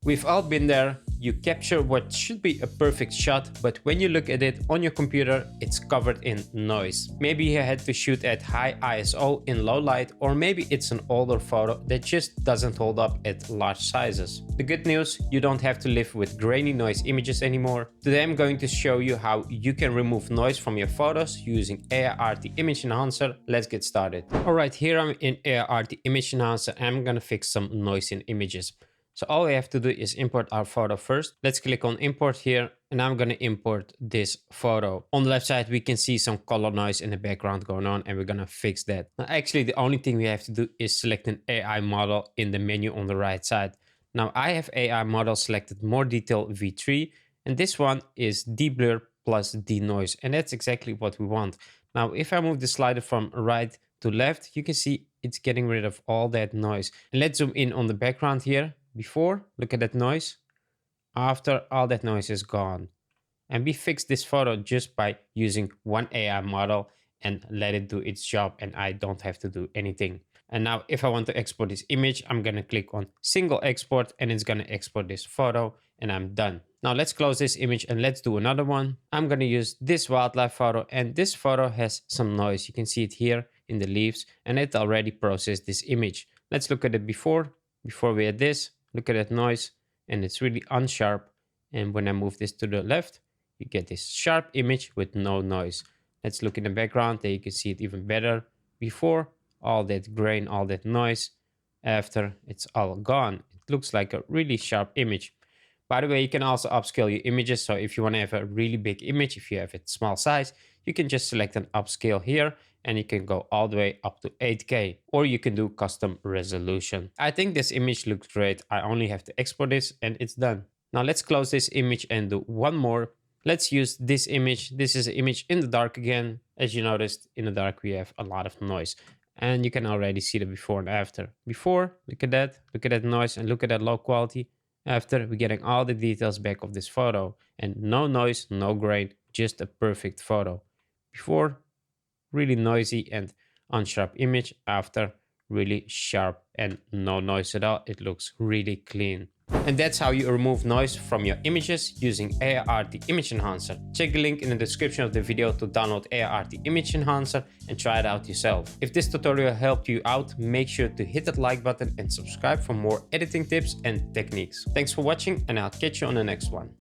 We've all been there. You capture what should be a perfect shot, but when you look at it on your computer, it's covered in noise. Maybe you had to shoot at high ISO in low light, or maybe it's an older photo that just doesn't hold up at large sizes. The good news, you don't have to live with grainy noise images anymore. Today I'm going to show you how you can remove noise from your photos using Aiarty Image Enhancer. Let's get started. Alright, here I'm in Aiarty Image Enhancer and I'm gonna fix some noise in images. So all we have to do is import our photo first. Let's click on import here and I'm going to import this photo. On the left side, we can see some color noise in the background going on and we're going to fix that. Now, actually, the only thing we have to do is select an AI model in the menu on the right side. Now I have AI model selected more detail V3 and this one is deblur plus denoise and that's exactly what we want. Now, if I move the slider from right to left, you can see it's getting rid of all that noise. And let's zoom in on the background here. Before, look at that noise. After, all that noise is gone. And we fixed this photo just by using one AI model and let it do its job and I don't have to do anything. And now if I want to export this image, I'm going to click on single export and it's going to export this photo and I'm done. Now let's close this image and let's do another one. I'm going to use this wildlife photo and this photo has some noise. You can see it here in the leaves and it already processed this image. Let's look at it before we had this. Look at that noise and it's really unsharp. And when I move this to the left, you get this sharp image with no noise. Let's look in the background. There you can see it even better. Before, all that grain, all that noise. After, it's all gone. It looks like a really sharp image. By the way, you can also upscale your images. So if you want to have a really big image, if you have it small size, you can just select an upscale here and you can go all the way up to 8K, or you can do custom resolution. I think this image looks great. I only have to export this and it's done. Now let's close this image and do one more. Let's use this image. This is an image in the dark again. As you noticed, in the dark, we have a lot of noise and you can already see the before and after. Before, look at that noise and look at that low quality. After, we're getting all the details back of this photo and no noise, no grain, just a perfect photo. Before, really noisy and unsharp image. After, really sharp and no noise at all. It looks really clean. And that's how you remove noise from your images using Aiarty Image Enhancer. Check the link in the description of the video to download Aiarty Image Enhancer and try it out yourself. If this tutorial helped you out, make sure to hit that like button and subscribe for more editing tips and techniques. Thanks for watching and I'll catch you on the next one.